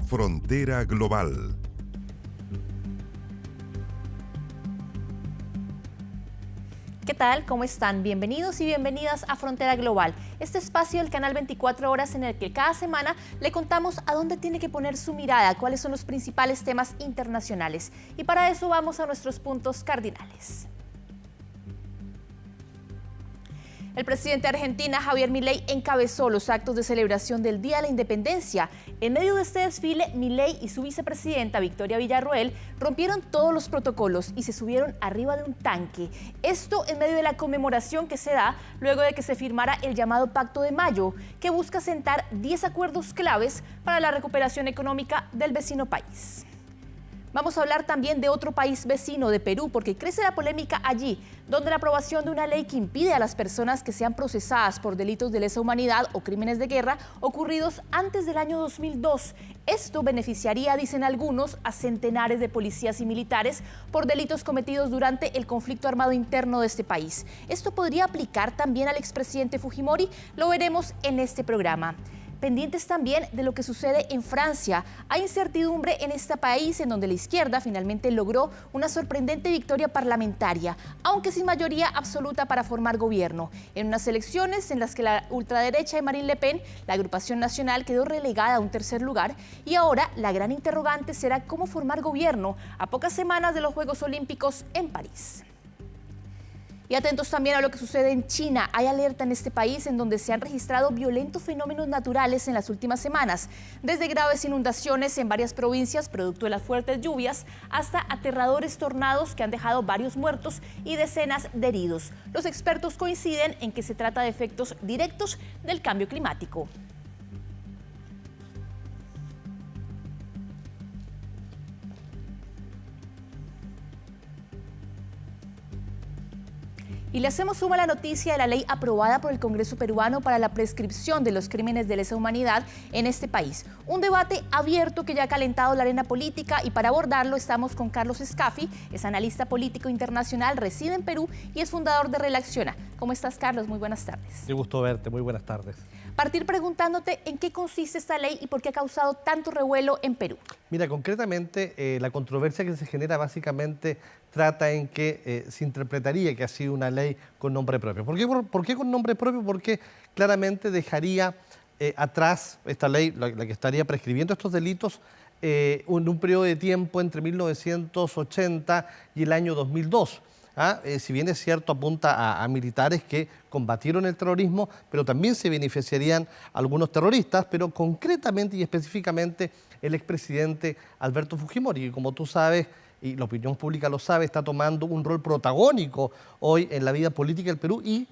Frontera Global. ¿Qué tal? ¿Cómo están? Bienvenidos y bienvenidas a Frontera Global, este espacio del canal 24 Horas en el que cada semana le contamos a dónde tiene que poner su mirada, cuáles son los principales temas internacionales. Y para eso vamos a nuestros puntos cardinales. El presidente de Argentina, Javier Milei, encabezó los actos de celebración del Día de la Independencia. En medio de este desfile, Milei y su vicepresidenta, Victoria Villarroel, rompieron todos los protocolos y se subieron arriba de un tanque. Esto en medio de la conmemoración que se da luego de que se firmara el llamado Pacto de Mayo, que busca sentar 10 acuerdos claves para la recuperación económica del vecino país. Vamos a hablar también de otro país vecino, de Perú, porque crece la polémica allí, donde la aprobación de una ley que impide a las personas que sean procesadas por delitos de lesa humanidad o crímenes de guerra ocurridos antes del año 2002. Esto beneficiaría, dicen algunos, a centenares de policías y militares por delitos cometidos durante el conflicto armado interno de este país. ¿Esto podría aplicar también al expresidente Fujimori? Lo veremos en este programa. Pendientes también de lo que sucede en Francia. Hay incertidumbre en este país en donde la izquierda finalmente logró una sorprendente victoria parlamentaria, aunque sin mayoría absoluta para formar gobierno. En unas elecciones en las que la ultraderecha de Marine Le Pen, la agrupación nacional, quedó relegada a un tercer lugar, y ahora la gran interrogante será cómo formar gobierno a pocas semanas de los Juegos Olímpicos en París. Y atentos también a lo que sucede en China. Hay alerta en este país en donde se han registrado violentos fenómenos naturales en las últimas semanas, desde graves inundaciones en varias provincias producto de las fuertes lluvias hasta aterradores tornados que han dejado varios muertos y decenas de heridos. Los expertos coinciden en que se trata de efectos directos del cambio climático. Y le hacemos suma a la noticia de la ley aprobada por el Congreso peruano para la prescripción de los crímenes de lesa humanidad en este país. Un debate abierto que ya ha calentado la arena política, y para abordarlo estamos con Carlos Escafi, es analista político internacional, reside en Perú y es fundador de Relaciona. ¿Cómo estás, Carlos? Muy buenas tardes. Qué gusto verte, muy buenas tardes. Partir preguntándote en qué consiste esta ley y por qué ha causado tanto revuelo en Perú. Mira, concretamente la controversia que se genera básicamente trata en que se interpretaría que ha sido una ley con nombre propio. ¿Por qué con nombre propio? Porque claramente dejaría atrás esta ley, la que estaría prescribiendo estos delitos, en un periodo de tiempo entre 1980 y el año 2002. Si bien es cierto, apunta a militares que combatieron el terrorismo, pero también se beneficiarían algunos terroristas, pero concretamente y específicamente el expresidente Alberto Fujimori, que como tú sabes, y la opinión pública lo sabe, está tomando un rol protagónico hoy en la vida política del Perú, y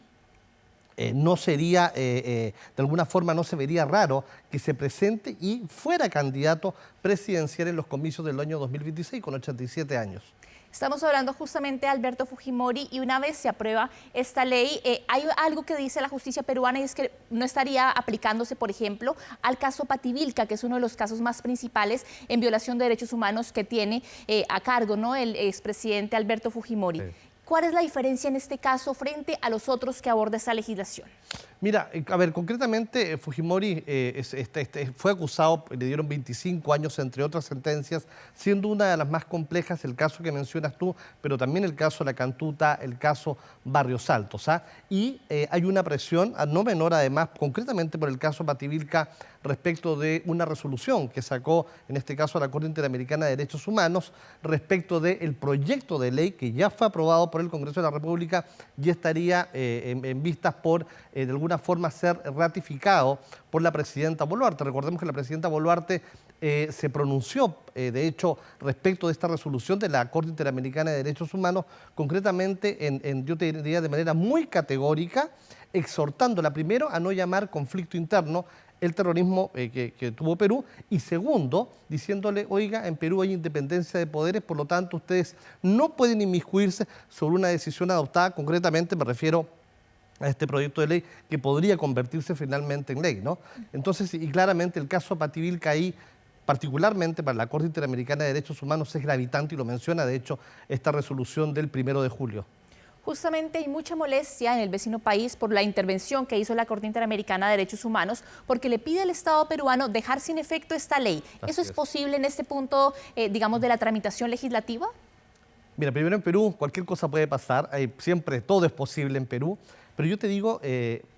no sería, de alguna forma no se vería raro que se presente y fuera candidato presidencial en los comicios del año 2026 con 87 años. Estamos hablando justamente de Alberto Fujimori, y una vez se aprueba esta ley, hay algo que dice la justicia peruana, y es que no estaría aplicándose, por ejemplo, al caso Pativilca, que es uno de los casos más principales en violación de derechos humanos que tiene a cargo, ¿no?, el expresidente Alberto Fujimori. Sí. ¿Cuál es la diferencia en este caso frente a los otros que aborda esa legislación? Mira, a ver, concretamente Fujimori fue acusado, le dieron 25 años entre otras sentencias, siendo una de las más complejas el caso que mencionas tú, pero también el caso La Cantuta, el caso Barrios Altos. Y hay una presión no menor además, concretamente por el caso Pativilca, respecto de una resolución que sacó, en este caso, la Corte Interamericana de Derechos Humanos, respecto del proyecto de ley que ya fue aprobado por el Congreso de la República y estaría en vistas por, de alguna forma, ser ratificado por la presidenta Boluarte. Recordemos que la presidenta Boluarte se pronunció, de hecho, respecto de esta resolución de la Corte Interamericana de Derechos Humanos, concretamente, yo te diría de manera muy categórica, exhortándola primero a no llamar conflicto interno el terrorismo que tuvo Perú, y segundo, diciéndole, oiga, en Perú hay independencia de poderes, por lo tanto ustedes no pueden inmiscuirse sobre una decisión adoptada, concretamente me refiero a este proyecto de ley que podría convertirse finalmente en ley, ¿no? Entonces, y claramente el caso Pativilca ahí, particularmente para la Corte Interamericana de Derechos Humanos, es gravitante, y lo menciona de hecho esta resolución del 1 de julio. Justamente hay mucha molestia en el vecino país por la intervención que hizo la Corte Interamericana de Derechos Humanos porque le pide al Estado peruano dejar sin efecto esta ley. ¿Eso es posible en este punto, digamos, de la tramitación legislativa? Mira, primero en Perú cualquier cosa puede pasar, siempre todo es posible en Perú, pero yo te digo,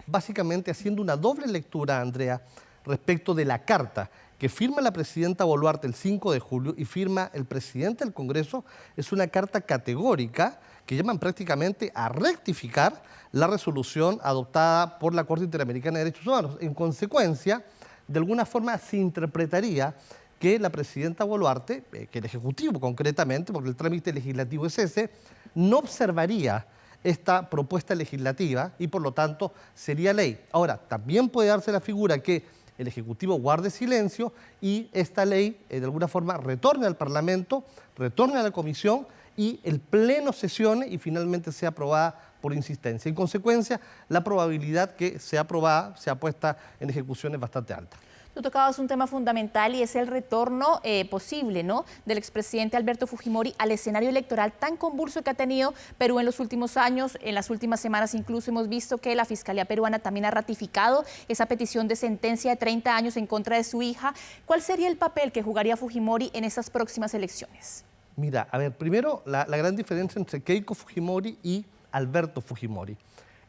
básicamente haciendo una doble lectura, Andrea, respecto de la carta que firma la presidenta Boluarte el 5 de julio y firma el presidente del Congreso, es una carta categórica que llaman prácticamente a rectificar la resolución adoptada por la Corte Interamericana de Derechos Humanos. En consecuencia, de alguna forma se interpretaría que la presidenta Boluarte, que el Ejecutivo concretamente, porque el trámite legislativo es ese, no observaría esta propuesta legislativa y por lo tanto sería ley. Ahora, también puede darse la figura que el Ejecutivo guarde silencio y esta ley de alguna forma retorne al Parlamento, retorne a la Comisión y el Pleno sesione y finalmente sea aprobada por insistencia. En consecuencia, la probabilidad que sea aprobada, sea puesta en ejecución es bastante alta. Tú tocabas un tema fundamental y es el retorno posible, ¿no?, del expresidente Alberto Fujimori al escenario electoral tan convulso que ha tenido Perú en los últimos años. En las últimas semanas incluso hemos visto que la Fiscalía peruana también ha ratificado esa petición de sentencia de 30 años en contra de su hija. ¿Cuál sería el papel que jugaría Fujimori en estas próximas elecciones? Mira, a ver, primero la gran diferencia entre Keiko Fujimori y Alberto Fujimori.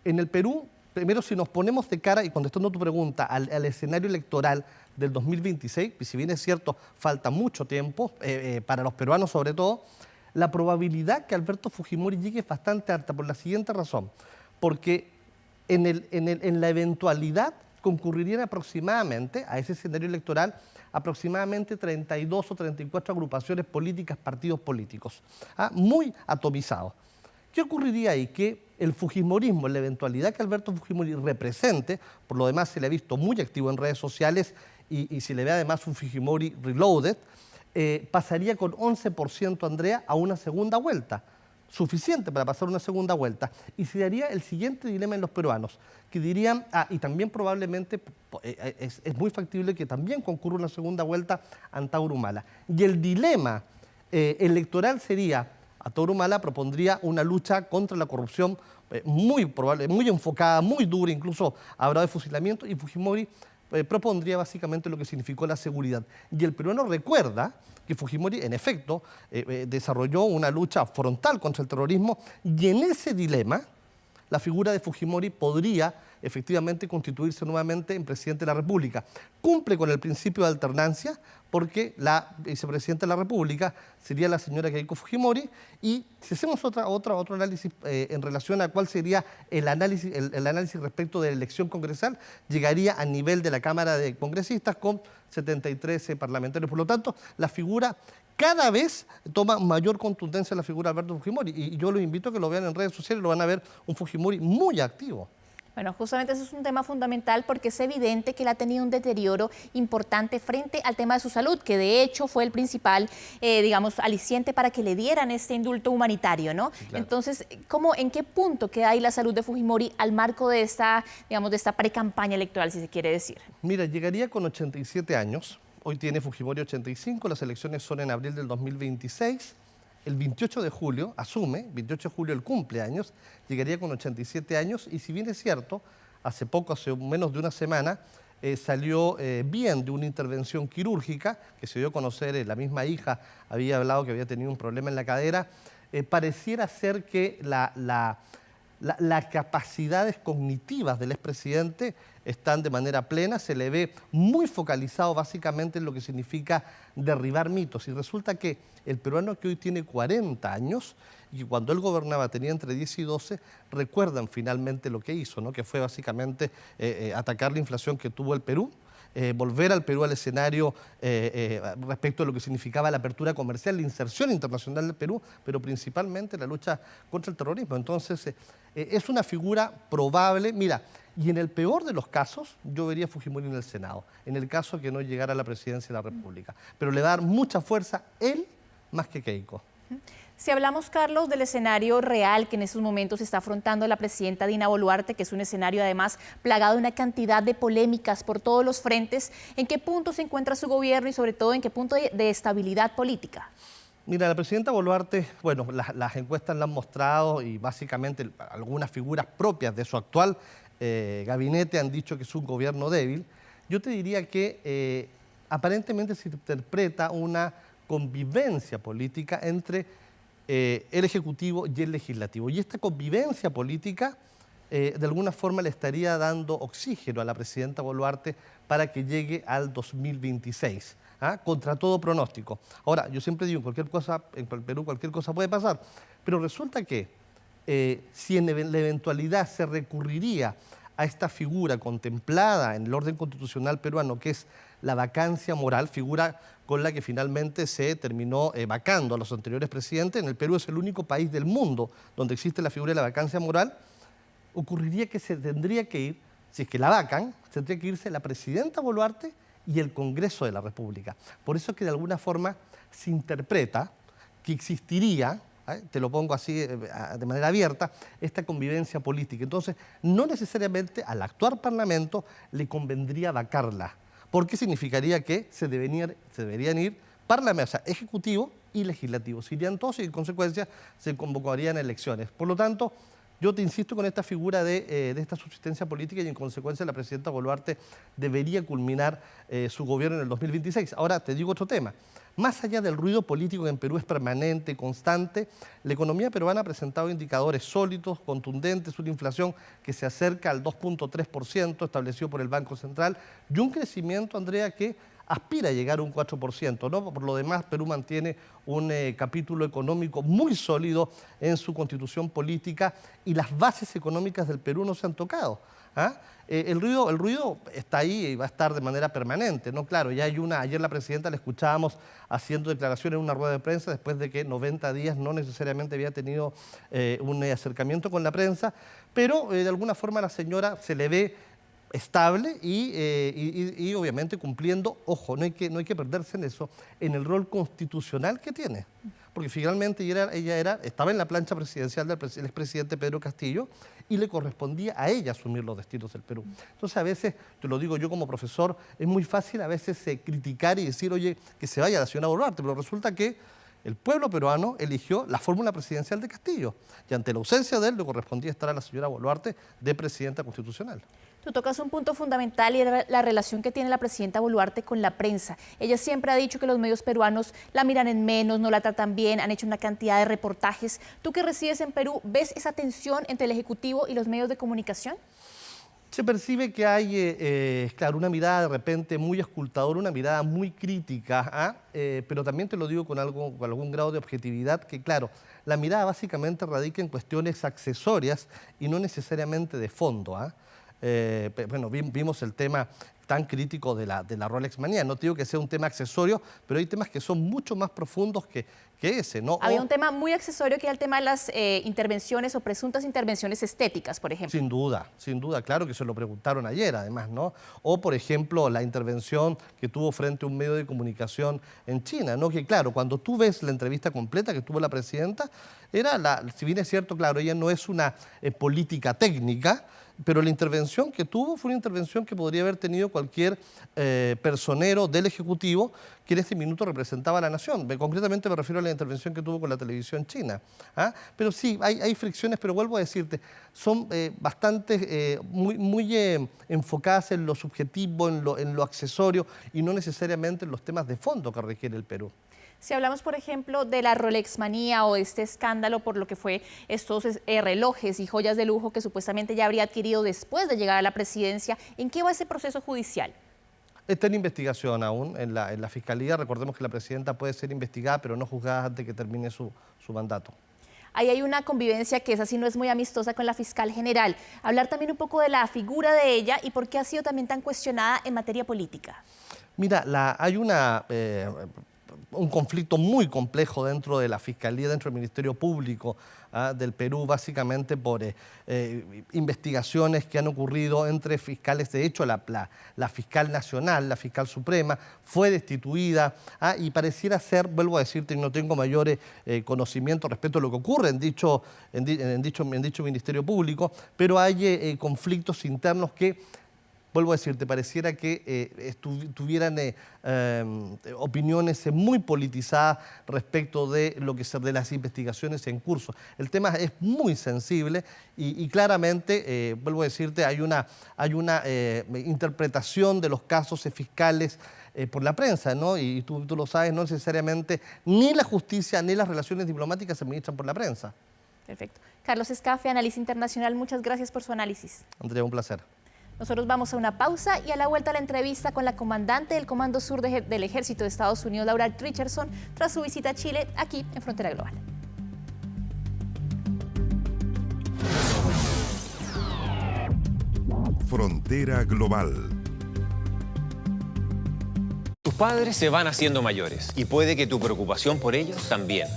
En el Perú, primero, si nos ponemos de cara, y contestando tu pregunta, al escenario electoral del 2026, y si bien es cierto, falta mucho tiempo, para los peruanos sobre todo, la probabilidad que Alberto Fujimori llegue es bastante alta por la siguiente razón. Porque en la eventualidad concurrirían aproximadamente a ese escenario electoral aproximadamente 32 o 34 agrupaciones políticas, partidos políticos, muy atomizados. ¿Qué ocurriría ahí? Que el fujimorismo, en la eventualidad que Alberto Fujimori represente, por lo demás se le ha visto muy activo en redes sociales y se le ve además un Fujimori reloaded, pasaría con 11%, Andrea, a una segunda vuelta, suficiente para pasar una segunda vuelta. Y se daría el siguiente dilema en los peruanos, que dirían, y también probablemente es muy factible que también concurra una segunda vuelta ante Humala. Y el dilema electoral sería, Arturo Humala propondría una lucha contra la corrupción muy probable, muy enfocada, muy dura, incluso habrá de fusilamiento, y Fujimori propondría básicamente lo que significó la seguridad. Y el peruano recuerda que Fujimori, en efecto, desarrolló una lucha frontal contra el terrorismo, y en ese dilema la figura de Fujimori podría efectivamente constituirse nuevamente en presidente de la República. Cumple con el principio de alternancia porque la vicepresidenta de la República sería la señora Keiko Fujimori, y si hacemos otro análisis en relación a cuál sería el análisis respecto de la elección congresal, llegaría a nivel de la Cámara de Congresistas con 73 parlamentarios. Por lo tanto, la figura cada vez toma mayor contundencia la figura de Alberto Fujimori, y yo los invito a que lo vean en redes sociales, lo van a ver un Fujimori muy activo. Bueno, justamente eso es un tema fundamental porque es evidente que él ha tenido un deterioro importante frente al tema de su salud, que de hecho fue el principal, digamos, aliciente para que le dieran este indulto humanitario, ¿no? Sí, claro. Entonces, ¿en qué punto queda ahí la salud de Fujimori al marco de esta, digamos, de esta pre-campaña electoral, si se quiere decir? Mira, llegaría con 87 años, hoy tiene Fujimori 85, las elecciones son en abril del 2026, el 28 de julio, 28 de julio el cumpleaños, llegaría con 87 años y si bien es cierto, hace menos de una semana, salió bien de una intervención quirúrgica que se dio a conocer, la misma hija había hablado que había tenido un problema en la cadera, pareciera ser que las capacidades cognitivas del expresidente están de manera plena, se le ve muy focalizado básicamente en lo que significa derribar mitos. Y resulta que el peruano que hoy tiene 40 años y que cuando él gobernaba tenía entre 10 y 12, recuerdan finalmente lo que hizo, ¿no? Que fue básicamente atacar la inflación que tuvo el Perú, volver al Perú al escenario respecto a lo que significaba la apertura comercial, la inserción internacional del Perú, pero principalmente la lucha contra el terrorismo. Entonces, es una figura probable. Mira, y en el peor de los casos, yo vería a Fujimori en el Senado, en el caso que no llegara a la presidencia de la República. Pero le va a dar mucha fuerza él más que Keiko. Si hablamos, Carlos, del escenario real que en estos momentos está afrontando la presidenta Dina Boluarte, que es un escenario además plagado de una cantidad de polémicas por todos los frentes, ¿en qué punto se encuentra su gobierno y sobre todo en qué punto de estabilidad política? Mira, la presidenta Boluarte, bueno, las encuestas la han mostrado y básicamente algunas figuras propias de su actual gabinete han dicho que es un gobierno débil. Yo te diría que aparentemente se interpreta una convivencia política entre el Ejecutivo y el Legislativo. Y esta convivencia política de alguna forma le estaría dando oxígeno a la presidenta Boluarte para que llegue al 2026. Contra todo pronóstico. Ahora, yo siempre digo, cualquier cosa, en Perú cualquier cosa puede pasar, pero resulta que si en la eventualidad se recurriría a esta figura contemplada en el orden constitucional peruano, que es la vacancia moral, figura con la que finalmente se terminó vacando a los anteriores presidentes, en el Perú es el único país del mundo donde existe la figura de la vacancia moral, ocurriría que se tendría que ir, si es que la vacan, tendría que irse la presidenta Boluarte y el Congreso de la República. Por eso es que de alguna forma se interpreta que existiría, te lo pongo así de manera abierta, esta convivencia política. Entonces, no necesariamente al actual Parlamento le convendría vacarla, porque significaría que se deberían ir Parlamento, o sea, Ejecutivo y Legislativo. Se irían todos y en consecuencia se convocarían elecciones. Por lo tanto, yo te insisto con esta figura de esta subsistencia política y en consecuencia la presidenta Boluarte debería culminar su gobierno en el 2026. Ahora te digo otro tema. Más allá del ruido político que en Perú es permanente, constante, la economía peruana ha presentado indicadores sólidos, contundentes, una inflación que se acerca al 2.3% establecido por el Banco Central y un crecimiento, Andrea, que aspira a llegar a un 4%, ¿no? Por lo demás, Perú mantiene un capítulo económico muy sólido en su constitución política y las bases económicas del Perú no se han tocado. El ruido está ahí y va a estar de manera permanente, ¿no? Claro, ya hay ayer la presidenta la escuchábamos haciendo declaraciones en una rueda de prensa después de que 90 días no necesariamente había tenido un acercamiento con la prensa, pero de alguna forma a la señora se le ve estable y obviamente cumpliendo, ojo, no hay que perderse en eso, en el rol constitucional que tiene. Porque finalmente ella estaba en la plancha presidencial del expresidente Pedro Castillo y le correspondía a ella asumir los destinos del Perú. Entonces a veces, te lo digo yo como profesor, es muy fácil a veces criticar y decir, oye, que se vaya la señora Boluarte, pero resulta que el pueblo peruano eligió la fórmula presidencial de Castillo y ante la ausencia de él le correspondía estar a la señora Boluarte de presidenta constitucional. Tú tocas un punto fundamental y es la relación que tiene la presidenta Boluarte con la prensa. Ella siempre ha dicho que los medios peruanos la miran en menos, no la tratan bien, han hecho una cantidad de reportajes. Tú que resides en Perú, ¿ves esa tensión entre el Ejecutivo y los medios de comunicación? Se percibe que hay, claro, una mirada de repente muy escultadora, una mirada muy crítica, pero también te lo digo con algún grado de objetividad, que claro, la mirada básicamente radica en cuestiones accesorias y no necesariamente de fondo. Bueno, vimos el tema tan crítico de la Rolex manía. No digo que sea un tema accesorio, pero hay temas que son mucho más profundos que ese, ¿no? Había un tema muy accesorio que era el tema de las intervenciones o presuntas intervenciones estéticas, por ejemplo. Sin duda, claro que se lo preguntaron ayer, además, ¿no? O, por ejemplo, la intervención que tuvo frente a un medio de comunicación en China, ¿no? Que, claro, cuando tú ves la entrevista completa que tuvo la presidenta, si bien es cierto, claro, ella no es una política técnica, pero la intervención que tuvo fue una intervención que podría haber tenido cualquier personero del Ejecutivo que en este minuto representaba a la nación. Concretamente me refiero a la intervención que tuvo con la televisión china. Pero sí, hay fricciones, pero vuelvo a decirte, son bastante, muy enfocadas en lo subjetivo, en lo accesorio y no necesariamente en los temas de fondo que requiere el Perú. Si hablamos, por ejemplo, de la Rolex manía o de este escándalo por lo que fue estos relojes y joyas de lujo que supuestamente ya habría adquirido después de llegar a la presidencia, ¿en qué va ese proceso judicial? Está en investigación aún en la Fiscalía. Recordemos que la presidenta puede ser investigada, pero no juzgada antes de que termine su mandato. Ahí hay una convivencia que es así, no es muy amistosa con la fiscal general. Hablar también un poco de la figura de ella y por qué ha sido también tan cuestionada en materia política. Mira, hay un conflicto muy complejo dentro de la Fiscalía, dentro del Ministerio Público del Perú, básicamente por investigaciones que han ocurrido entre fiscales. De hecho, la fiscal nacional, la fiscal suprema, fue destituida y pareciera ser, vuelvo a decirte, no tengo mayores conocimientos respecto a lo que ocurre en dicho Ministerio Público, pero hay conflictos internos que vuelvo a decirte, pareciera que tuvieran opiniones muy politizadas respecto de de las investigaciones en curso. El tema es muy sensible y claramente, vuelvo a decirte, hay una interpretación de los casos fiscales por la prensa, ¿no? Y tú lo sabes, no necesariamente ni la justicia ni las relaciones diplomáticas se administran por la prensa. Perfecto. Carlos Escafe, analista internacional, muchas gracias por su análisis. Andrea, un placer. Nosotros vamos a una pausa y a la vuelta a la entrevista con la comandante del Comando Sur del Ejército de Estados Unidos, Laura Richardson, tras su visita a Chile, aquí en Frontera Global. Frontera Global. Tus padres se van haciendo mayores y puede que tu preocupación por ellos también.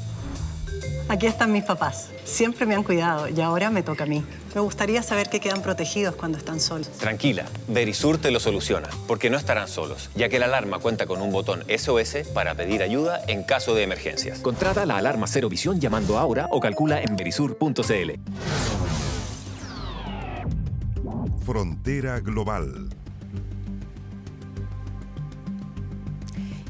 Aquí están mis papás. Siempre me han cuidado y ahora me toca a mí. Me gustaría saber que quedan protegidos cuando están solos. Tranquila, Verisur te lo soluciona, porque no estarán solos, ya que la alarma cuenta con un botón SOS para pedir ayuda en caso de emergencias. Contrata la alarma Cero Visión llamando ahora o calcula en verisur.cl. Frontera Global.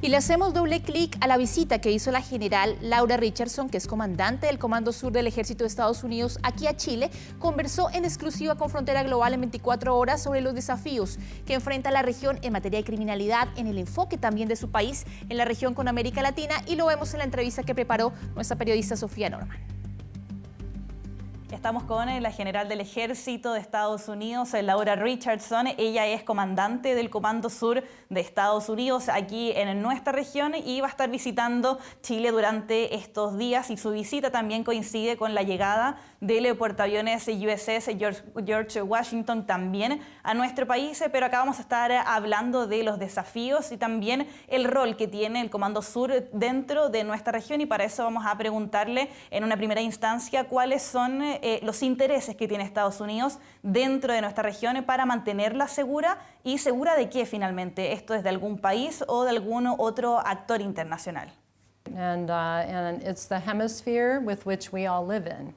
Y le hacemos doble clic a la visita que hizo la general Laura Richardson, que es comandante del Comando Sur del Ejército de Estados Unidos, aquí a Chile. Conversó en exclusiva con Frontera Global en 24 horas sobre los desafíos que enfrenta la región en materia de criminalidad, en el enfoque también de su país en la región con América Latina, y lo vemos en la entrevista que preparó nuestra periodista Sofía Norman. Estamos con la general del Ejército de Estados Unidos, Laura Richardson. Ella es comandante del Comando Sur de Estados Unidos aquí en nuestra región y va a estar visitando Chile durante estos días, y su visita también coincide con la llegada del portaaviones USS George Washington también a nuestro país, pero acá vamos a estar hablando de los desafíos y también el rol que tiene el Comando Sur dentro de nuestra región, y para eso vamos a preguntarle en una primera instancia cuáles son los intereses que tiene Estados Unidos dentro de nuestra región para mantenerla segura, y segura de qué finalmente, esto es de algún país o de algún otro actor internacional. And it's the hemisphere with which we all live in.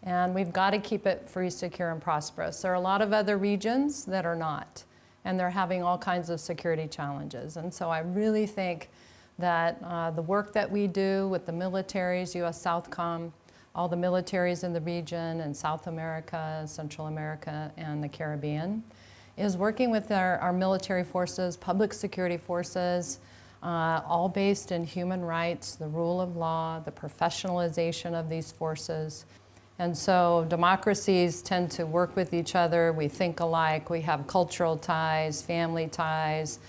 And we've got to keep it free, secure, and prosperous. There are a lot of other regions that are not, and they're having all kinds of security challenges. And so I really think that the work that we do with the militaries, US Southcom, all the militaries in the region in South America, Central America, and the Caribbean, is working with our military forces, public security forces, all based in human rights, the rule of law, the professionalization of these forces. And so democracies tend to work with each other. We think alike. We have cultural ties, family ties,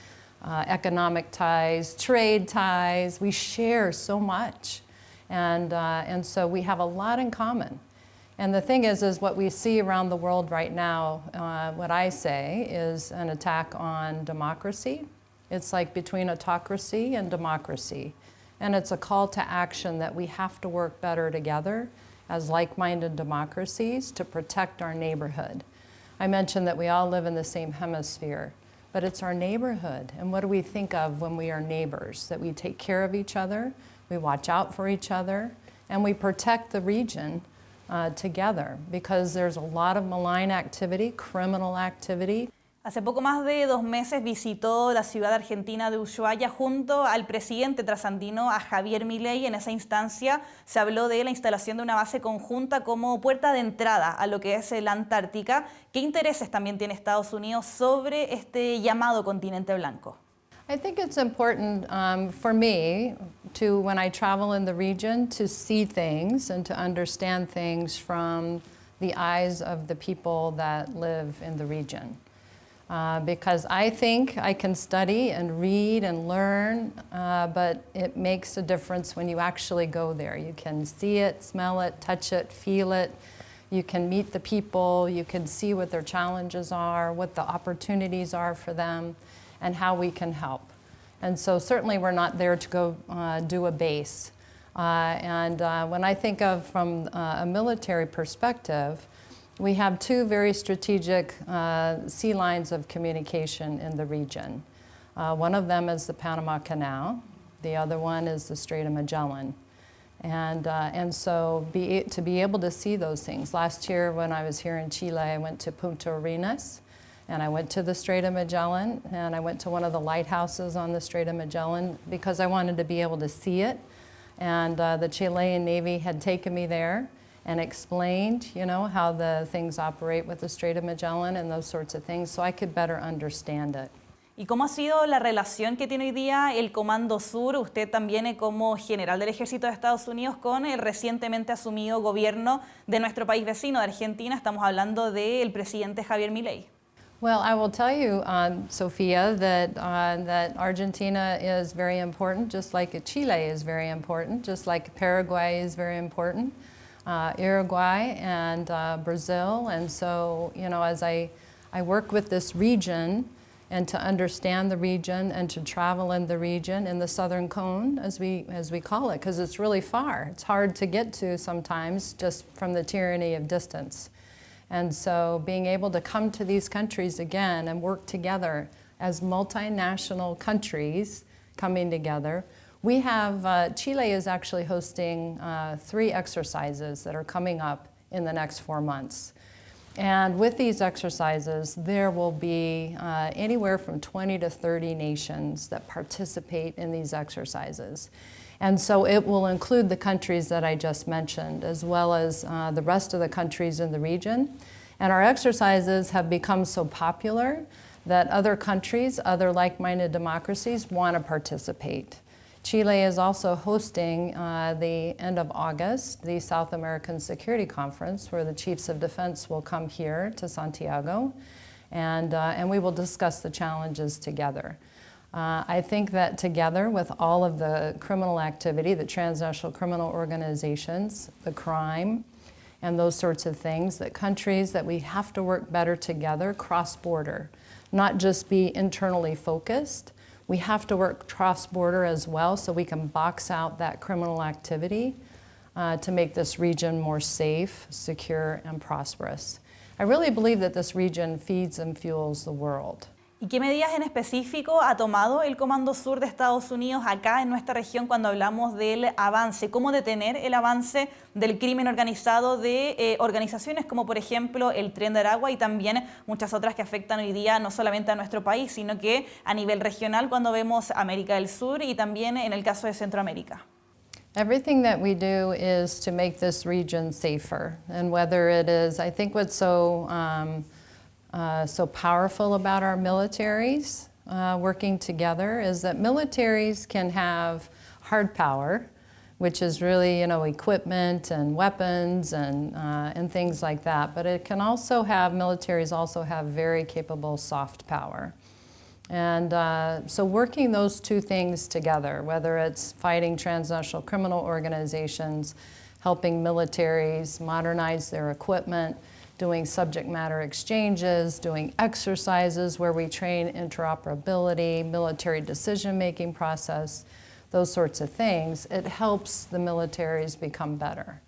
economic ties, trade ties. We share so much. And so we have a lot in common. And the thing is what we see around the world right now, what I say is an attack on democracy. It's like between autocracy and democracy. And it's a call to action that we have to work better together as like-minded democracies to protect our neighborhood. I mentioned that we all live in the same hemisphere, but it's our neighborhood. And what do we think of when we are neighbors? That we take care of each other, we watch out for each other, and we protect the region together, because there's a lot of malign activity, criminal activity. Hace poco más de 2 meses visitó la ciudad argentina de Ushuaia junto al presidente trasandino, a Javier Milei. En esa instancia se habló de la instalación de una base conjunta como puerta de entrada a lo que es la Antártica. ¿Qué intereses también tiene Estados Unidos sobre este llamado continente blanco? I think it's important for me to, when I travel in the region, to see things and to understand things from the eyes of the people that live in the region. Because I think I can study and read and learn, but it makes a difference when you actually go there. You can see it, smell it, touch it, feel it. You can meet the people, you can see what their challenges are, what the opportunities are for them, and how we can help. And so certainly we're not there to go do a base. When I think of from a military perspective, we have 2 very strategic sea lines of communication in the region. One of them is the Panama Canal. The other one is the Strait of Magellan. And so to be able to see those things. Last year when I was here in Chile, I went to Punta Arenas, And I went to the Strait of Magellan, and I went to one of the lighthouses on the Strait of Magellan because I wanted to be able to see it. And the Chilean Navy had taken me there and explained, you know, how the things operate with the Strait of Magellan and those sorts of things, so I could better understand it. ¿Y cómo ha sido la relación que tiene hoy día el Comando Sur, usted también como general del Ejército de Estados Unidos, con el recientemente asumido gobierno de nuestro país vecino, de Argentina? Estamos hablando del presidente Javier Milei. Well, I will tell you, Sophia, that Argentina is very important, just like Chile is very important, just like Paraguay is very important, Uruguay and Brazil. And so, you know, as I work with this region and to understand the region and to travel in the region, in the Southern Cone, as we call it, because it's really far. It's hard to get to sometimes just from the tyranny of distance. And so being able to come to these countries again and work together as multinational countries coming together. We have, Chile is actually hosting 3 exercises that are coming up in the next 4 months. And with these exercises, there will be anywhere from 20 to 30 nations that participate in these exercises. And so it will include the countries that I just mentioned, as well as the rest of the countries in the region. And our exercises have become so popular that other countries, other like-minded democracies, want to participate. Chile is also hosting the end of August, the South American Security Conference, where the chiefs of defense will come here to Santiago, and we will discuss the challenges together. I think that together with all of the criminal activity, the transnational criminal organizations, the crime, and those sorts of things, that countries, that we have to work better together cross-border, not just be internally focused. We have to work cross-border as well so we can box out that criminal activity to make this region more safe, secure, and prosperous. I really believe that this region feeds and fuels the world. ¿Y qué medidas en específico ha tomado el Comando Sur de Estados Unidos acá en nuestra región cuando hablamos del avance? ¿Cómo detener el avance del crimen organizado de organizaciones como por ejemplo el Tren de Aragua y también muchas otras que afectan hoy día no solamente a nuestro país, sino que a nivel regional cuando vemos América del Sur y también en el caso de Centroamérica? Everything that we do is to make this region safer. And whether it is, I think what's so powerful about our militaries working together is that militaries can have hard power, which is really, you know, equipment and weapons and things like that. But it can also have, militaries also have very capable soft power. And so working those two things together, whether it's fighting transnational criminal organizations, helping militaries modernize their equipment, doing subject matter exchanges, doing exercises where we train interoperability, military decision-making process, those sorts of things, it helps the militaries become better.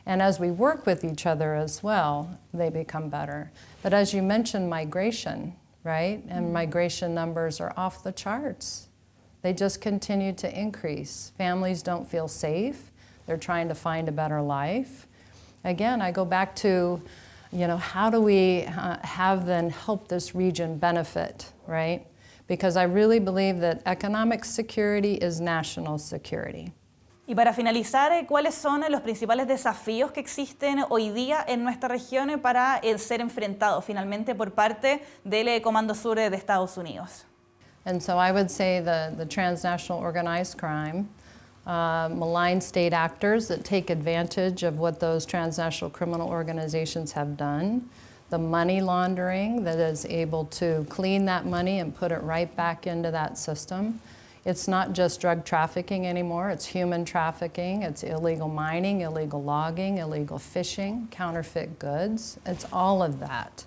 And as we work with each other as well, they become better. But as you mentioned, migration, right? And migration numbers are off the charts. They just continue to increase. Families don't feel safe. They're trying to find a better life. Again, I go back to, you know, how do we help this region benefit, right? Because I really believe that economic security is national security. Y para finalizar, ¿cuáles son los principales desafíos que existen hoy día en nuestra región para ser enfrentados finalmente por parte del Comando Sur de Estados Unidos? And so I would say the transnational organized crime, malign state actors that take advantage of what those transnational criminal organizations have done, the money laundering that is able to clean that money and put it right back into that system. It's not just drug trafficking anymore, it's human trafficking, it's illegal mining, illegal logging, illegal fishing, counterfeit goods, it's all of that.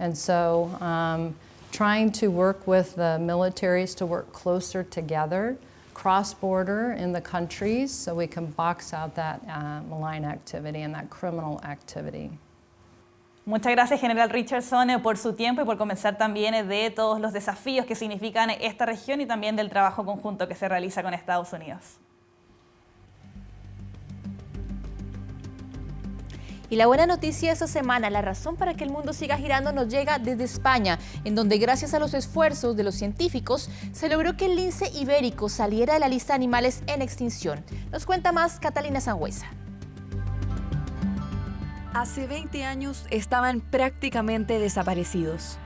And so trying to work with the militaries to work closer together, cross-border in the countries, so we can box out that malign activity and that criminal activity. Muchas gracias, General Richardson, por su tiempo y por conversar también de todos los desafíos que significan esta región y también del trabajo conjunto que se realiza con Estados Unidos. Y la buena noticia esta semana, la razón para que el mundo siga girando nos llega desde España, en donde gracias a los esfuerzos de los científicos se logró que el lince ibérico saliera de la lista de animales en extinción. Nos cuenta más Catalina Sangüesa. Hace 20 años estaban prácticamente desaparecidos.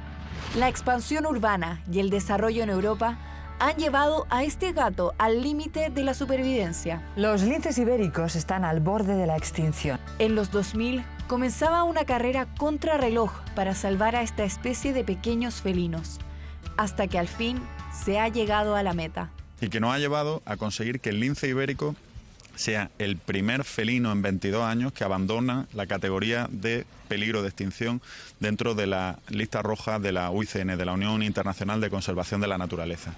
La expansión urbana y el desarrollo en Europa han llevado a este gato al límite de la supervivencia. Los linces ibéricos están al borde de la extinción. En los 2000 comenzaba una carrera contrarreloj para salvar a esta especie de pequeños felinos, hasta que al fin se ha llegado a la meta. Y que nos ha llevado a conseguir que el lince ibérico sea el primer felino en 22 años que abandona la categoría de peligro de extinción dentro de la lista roja de la UICN, de la Unión Internacional de Conservación de la Naturaleza.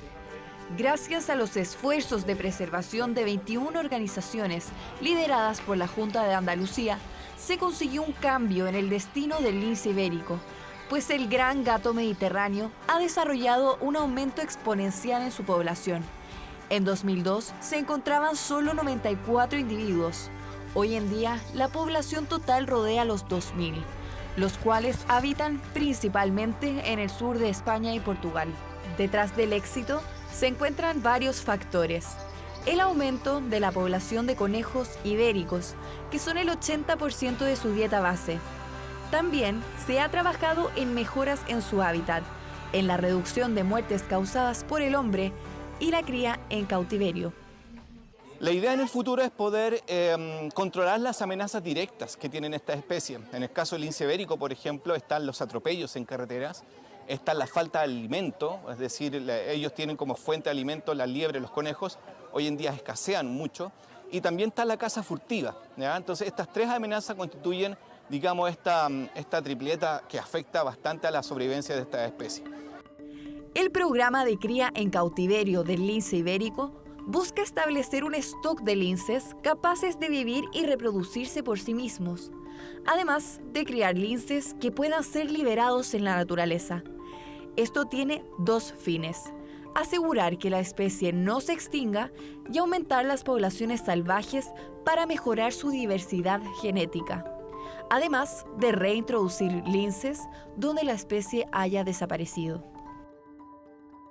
Gracias a los esfuerzos de preservación de 21 organizaciones lideradas por la Junta de Andalucía, se consiguió un cambio en el destino del lince ibérico, pues el gran gato mediterráneo ha desarrollado un aumento exponencial en su población. En 2002 se encontraban solo 94 individuos. Hoy en día la población total rodea los 2.000, los cuales habitan principalmente en el sur de España y Portugal. Detrás del éxito se encuentran varios factores. El aumento de la población de conejos ibéricos, que son el 80% de su dieta base. También se ha trabajado en mejoras en su hábitat, en la reducción de muertes causadas por el hombre y la cría en cautiverio. La idea en el futuro es poder controlar las amenazas directas que tienen esta especie. En el caso del lince ibérico, por ejemplo, están los atropellos en carreteras, está la falta de alimento, es decir, ellos tienen como fuente de alimento las liebres, los conejos, hoy en día escasean mucho, y también está la caza furtiva, ¿ya? Entonces estas tres amenazas constituyen, digamos, esta tripleta que afecta bastante a la sobrevivencia de esta especie. El programa de cría en cautiverio del lince ibérico busca establecer un stock de linces capaces de vivir y reproducirse por sí mismos, además de criar linces que puedan ser liberados en la naturaleza. Esto tiene dos fines: asegurar que la especie no se extinga y aumentar las poblaciones salvajes para mejorar su diversidad genética, además de reintroducir linces donde la especie haya desaparecido.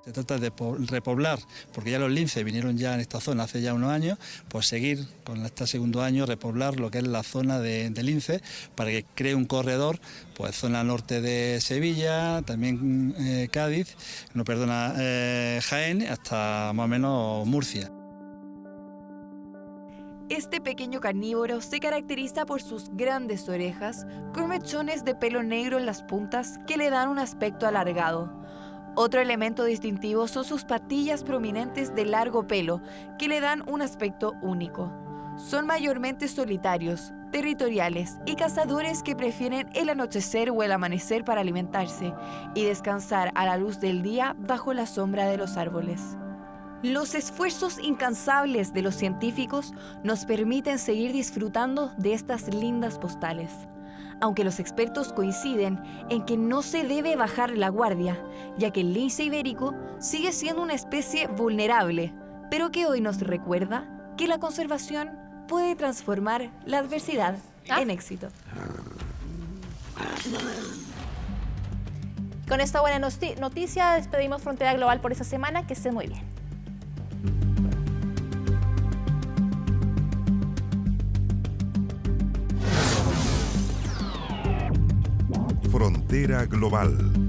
Se trata de repoblar, porque ya los linces vinieron ya en esta zona hace ya unos años, pues seguir con este segundo año, repoblar lo que es la zona de linces para que cree un corredor, pues zona norte de Sevilla, también Jaén, hasta más o menos Murcia. Este pequeño carnívoro se caracteriza por sus grandes orejas con mechones de pelo negro en las puntas que le dan un aspecto alargado. Otro elemento distintivo son sus patillas prominentes de largo pelo, que le dan un aspecto único. Son mayormente solitarios, territoriales y cazadores que prefieren el anochecer o el amanecer para alimentarse y descansar a la luz del día bajo la sombra de los árboles. Los esfuerzos incansables de los científicos nos permiten seguir disfrutando de estas lindas postales. Aunque los expertos coinciden en que no se debe bajar la guardia, ya que el lince ibérico sigue siendo una especie vulnerable, pero que hoy nos recuerda que la conservación puede transformar la adversidad en éxito. Con esta buena noticia despedimos Frontera Global por esta semana. Que estén muy bien. Frontera Global.